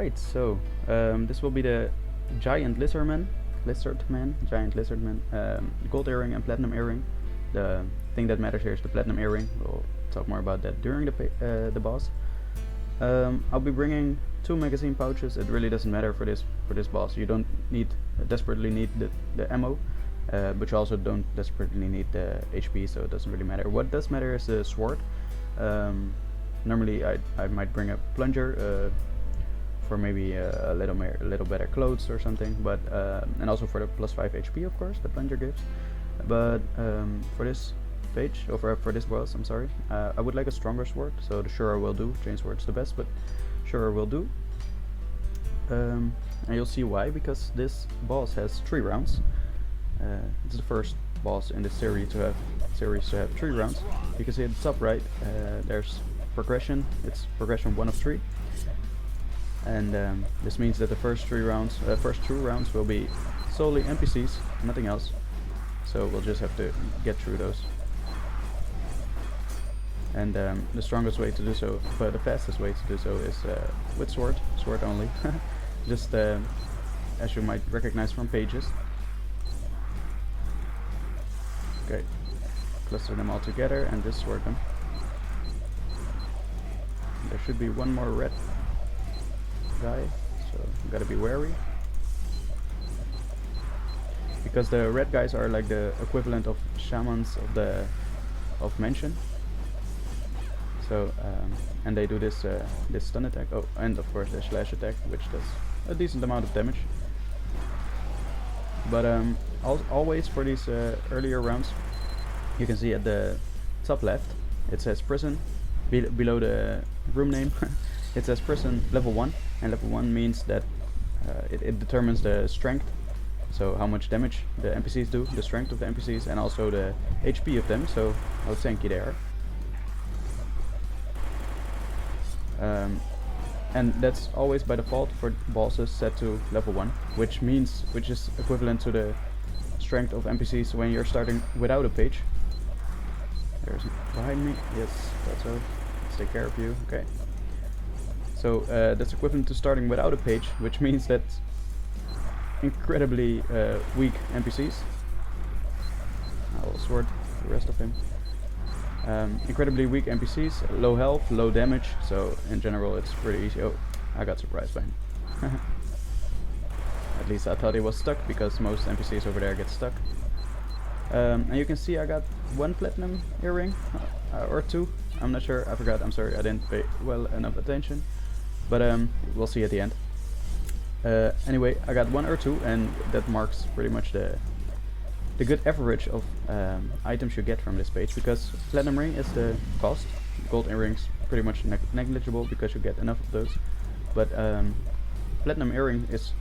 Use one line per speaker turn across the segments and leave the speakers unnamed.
Alright, so this will be the giant lizardman, gold earring and platinum earring. The thing that matters here is the platinum earring. We'll talk more about that during the boss. I'll be bringing 2 magazine pouches. It really doesn't matter for this boss. You don't desperately need the ammo, but you also don't desperately need the HP, so it doesn't really matter. What does matter is the sword. Normally I might bring a plunger for maybe a little better clothes or something, but and also for the +5 HP, of course, the plunger gives. But for this page, or for this boss, I'm sorry, I would like a stronger sword, so the Shura will do. Chainsword's the best, but Shura will do. And you'll see why, because this boss has 3 rounds. It's the first boss in this series to have 3 rounds. You can see at the top right, there's progression. It's progression 1 of 3. And this means that the first 2 rounds will be solely NPCs, nothing else. So we'll just have to get through those. And the strongest way to do so, but the fastest way to do so, is with sword only. Just as you might recognize from pages. Okay, cluster them all together and just sword them. There should be one more red guy, so you gotta be wary, because the red guys are like the equivalent of shamans of Mansion. So and they do this stun attack. Oh, and of course the slash attack, which does a decent amount of damage. But always for these earlier rounds, you can see at the top left it says prison. Below the room name it says prison level 1, and level 1 means that it determines the strength, so how much damage the NPCs do, the strength of the NPCs, and also the HP of them, so how tanky they are. And that's always by default for bosses set to level 1, which is equivalent to the strength of NPCs when you're starting without a page. There's behind me. Yes, that's so. Let's take care of you. Okay. So that's equivalent to starting without a page, which means that incredibly weak NPCs. I will sword the rest of him. Incredibly weak NPCs, low health, low damage, so in general it's pretty easy. Oh, I got surprised by him. At least I thought he was stuck, because most NPCs over there get stuck. And you can see I got 1 platinum earring, or 2, I'm not sure, I forgot, I'm sorry, I didn't pay well enough attention. But we'll see at the end. Anyway, I got 1 or 2, and that marks pretty much the good average of items you get from this page, because platinum ring is the cost, gold earrings pretty much negligible because you get enough of those, but platinum earring is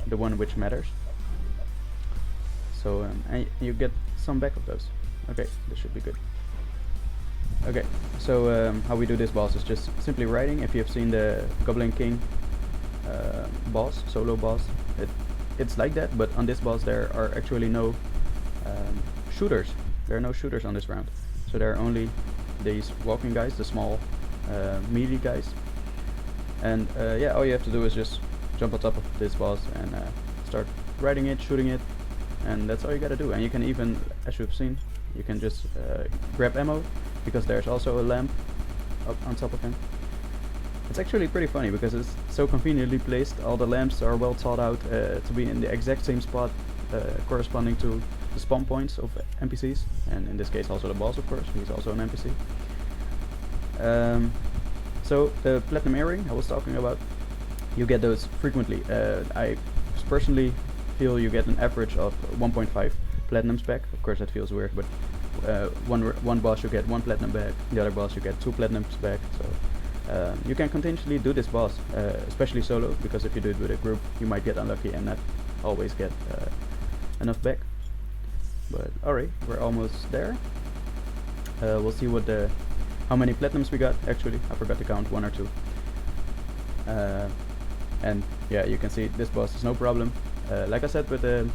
the one which matters. So and you get some back of those. Okay, this should be good. Okay, so how we do this boss is just simply riding. If you have seen the Goblin King boss, solo boss, it's like that, but on this boss there are actually no shooters. There are no shooters on this round, so there are only these walking guys, the small melee guys. And yeah, all you have to do is just jump on top of this boss and start riding it, shooting it, and that's all you gotta do. And you can even, as you've seen, you can just grab ammo, because there's also a lamp up on top of him. It's actually pretty funny because it's so conveniently placed. All the lamps are well thought out to be in the exact same spot, corresponding to the spawn points of NPCs, and in this case also the boss, of course, he's also an NPC. So the platinum earring I was talking about, you get those frequently. I personally feel you get an average of 1.5 platinums back. Of course that feels weird, but one boss you get 1 platinum back, the other boss you get 2 platinums back. So you can continuously do this boss, especially solo, because if you do it with a group you might get unlucky and not always get enough back. But alright, we're almost there. We'll see how many platinums we got. Actually, I forgot to count, 1 or 2. And yeah, you can see this boss is no problem. Like I said, with the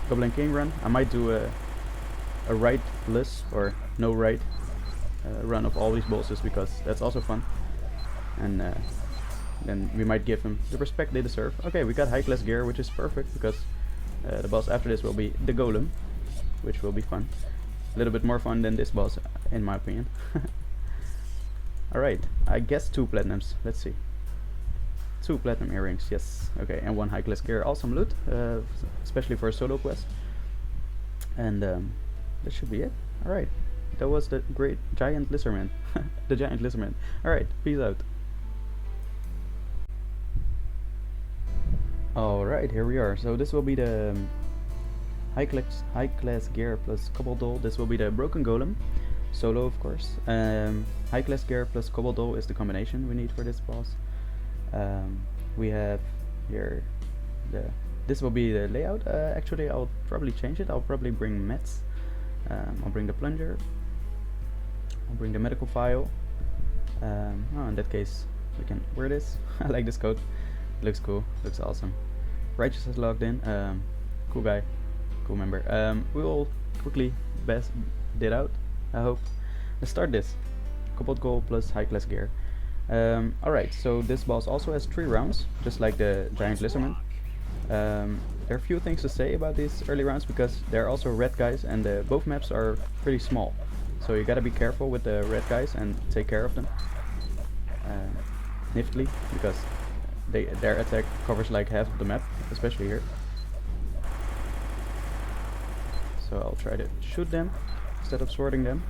Goblin King run, I might do a right-less or no right run of all these bosses, because that's also fun. And then we might give them the respect they deserve. Okay, we got high class gear, which is perfect because the boss after this will be the golem, which will be fun. A little bit more fun than this boss, in my opinion. Alright, I guess 2 platinums. Let's see. 2 platinum earrings, yes. Okay, and 1 high class gear. Awesome loot, especially for a solo quest. And that should be it. Alright, that was the great giant lizardman. The giant lizardman. Alright, peace out. Alright, here we are. So this will be the high class gear plus cobble doll. This will be the broken golem. Solo, of course. High class gear plus cobble doll is the combination we need for this boss. We have here this will be the layout. Actually, I'll probably change it. I'll probably bring meds. I'll bring the plunger. I'll bring the medical file. In that case, we can wear this. I like this coat. It looks cool. Looks awesome. Righteous is logged in. Cool guy. Cool member. We will quickly best it out, I hope. Let's start this. Cobalt gold plus high class gear. Alright, so this boss also has 3 rounds, just like the giant lizardman. There are a few things to say about these early rounds because they're also red guys and both maps are pretty small. So you gotta be careful with the red guys and take care of them niftily, because their attack covers like half of the map, especially here. So I'll try to shoot them instead of swording them.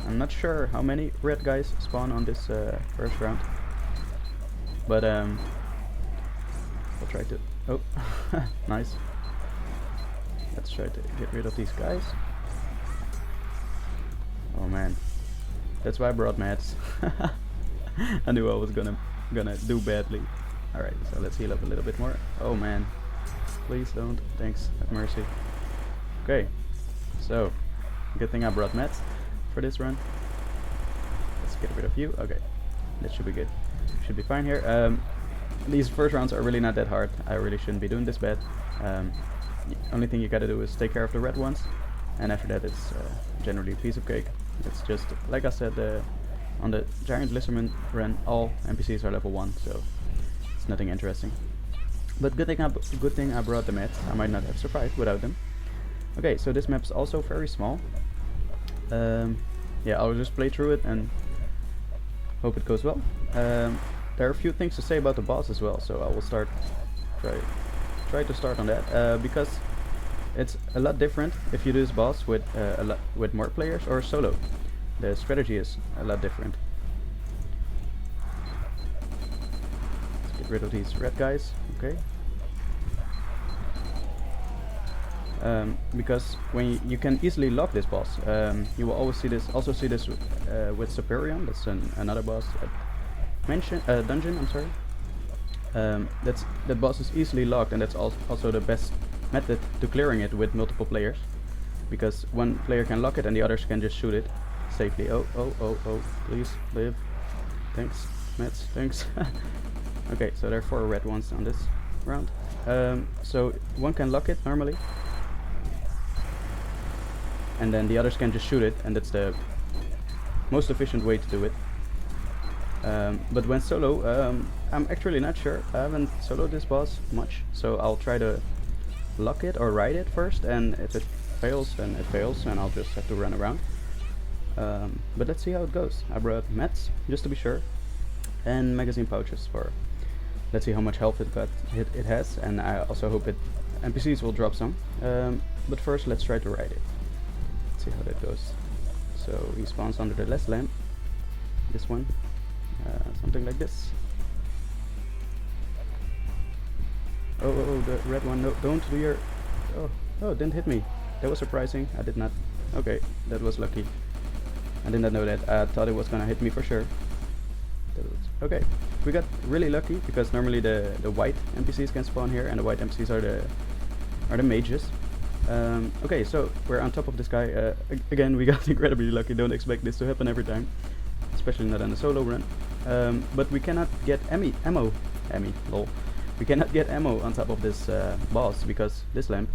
I'm not sure how many red guys spawn on this first round, but I'll try to... Oh, nice. Let's try to get rid of these guys. Oh man, that's why I brought mats. I knew I was gonna do badly. Alright, so let's heal up a little bit more. Oh man, please don't. Thanks, have mercy. Okay, so good thing I brought mats for this run. Let's get rid of you. Okay, that should be good. Should be fine here. These first rounds are really not that hard. I really shouldn't be doing this bad. The only thing you gotta do is take care of the red ones, and after that it's generally a piece of cake. It's just, like I said, on the giant lizardman run, all NPCs are level 1, so it's nothing interesting. But good thing I brought the mats. I might not have survived without them. Okay, so this map's also very small. Yeah, I'll just play through it and hope it goes well. There are a few things to say about the boss as well, so I will try to start on that, because it's a lot different if you do this boss with with more players or solo. The strategy is a lot different. Let's get rid of these red guys. Okay. Because when you can easily lock this boss, you will always see this. Also see this with Superion. That's another boss at dungeon. I'm sorry. That boss is easily locked, and that's also the best method to clearing it with multiple players, because one player can lock it and the others can just shoot it safely. Oh, please live. Thanks, Mets. Thanks. Okay, so there are 4 red ones on this round. So one can lock it normally, and then the others can just shoot it, and that's the most efficient way to do it. But when solo, I'm actually not sure. I haven't soloed this boss much, so I'll try to lock it or ride it first, and if it fails, then it fails, and I'll just have to run around. But let's see how it goes. I brought mats, just to be sure, and magazine pouches for... Let's see how much health it has, and I also hope NPCs will drop some. But first, let's try to ride it. Let's see how that goes. So he spawns under the last lamp. This one. Something like this. Oh, the red one. No, don't do your... Oh, it didn't hit me. That was surprising. I did not... Okay, that was lucky. I did not know that. I thought it was gonna hit me for sure. Okay, we got really lucky, because normally the white NPCs can spawn here, and the white NPCs are the mages. Okay, so we're on top of this guy. Again, we got incredibly lucky. Don't expect this to happen every time, especially not on a solo run. But we cannot get ammo. Lol. We cannot get ammo on top of this boss, because this lamp,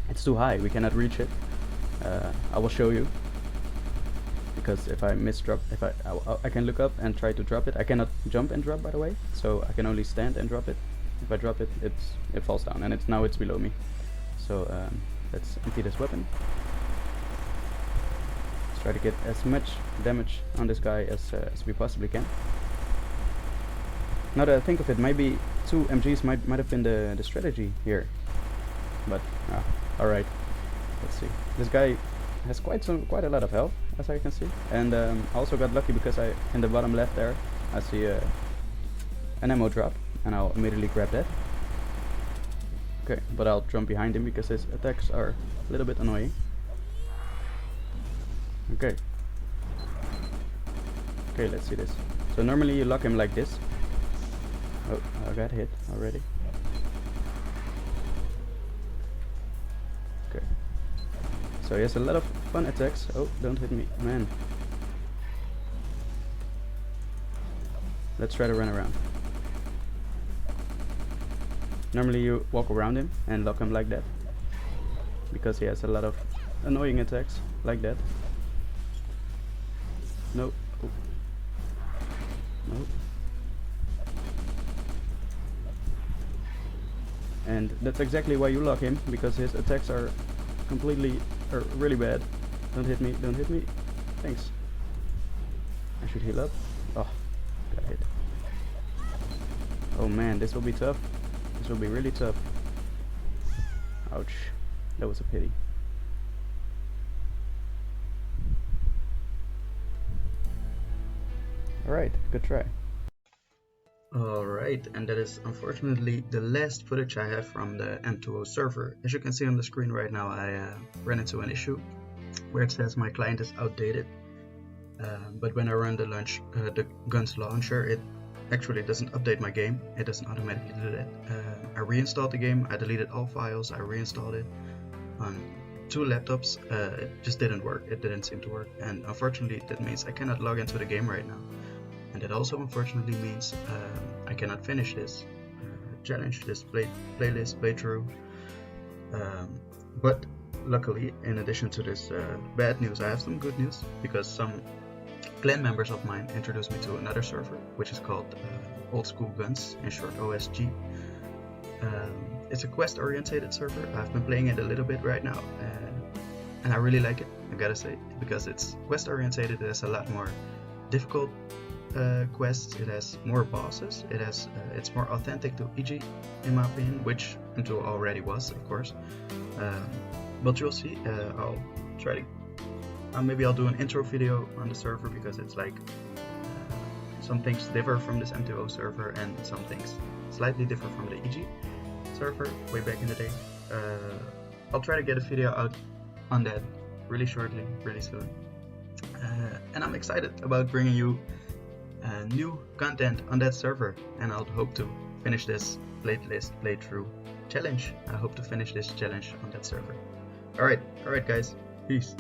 it's too high. We cannot reach it. I will show you. because if I misdrop, if I can look up and try to drop it. I cannot jump and drop, by the way, so I can only stand and drop it. If I drop it, it falls down, and now it's below me. So let's empty this weapon. Let's try to get as much damage on this guy as we possibly can. Now that I think of it, maybe 2 MGs might have been the strategy here. But alright, let's see. This guy has quite a lot of health, as I can see, and I also got lucky because in the bottom left there I see an ammo drop, and I'll immediately grab that. Okay, but I'll jump behind him because his attacks are a little bit annoying. Okay. Okay, let's see this. So normally you lock him like this. Oh, I got hit already. Okay. So he has a lot of fun attacks. Oh, don't hit me, man. Let's try to run around. Normally you walk around him and lock him like that, because he has a lot of annoying attacks like that. No. Oh. No. And that's exactly why you lock him, because his attacks are really bad. Don't hit me, don't hit me. Thanks. I should heal up. Oh, got hit. Oh man, this will be tough. This will be really tough. Ouch. That was a pity. Alright, good try. Alright, and that is unfortunately the last footage I have from the M2O server. As you can see on the screen right now, I ran into an issue where it says my client is outdated. But when I run the GunZ launcher, it actually doesn't update my game. It doesn't automatically do that. I reinstalled the game, I deleted all files, I reinstalled it on 2 laptops. It just didn't work, it didn't seem to work, and unfortunately that means I cannot log into the game right now. And that also unfortunately means I cannot finish this challenge, this playlist playthrough. But luckily, in addition to this bad news, I have some good news, because some clan members of mine introduced me to another server, which is called Old School GunZ, in short OSG. It's a quest-oriented server. I've been playing it a little bit right now, and I really like it, I gotta say, because it's quest-oriented. It has a lot more difficult quests, it has more bosses, it's more authentic to EG in my opinion, which M2O already was, of course. But you'll see. I'll try to maybe I'll do an intro video on the server, because it's like some things differ from this M2O server and some things slightly differ from the EG server way back in the day. I'll try to get a video out on that really shortly, really soon, and I'm excited about bringing you new content on that server, and I'll hope to finish this playthrough challenge. I hope to finish this challenge on that server. Alright guys, peace.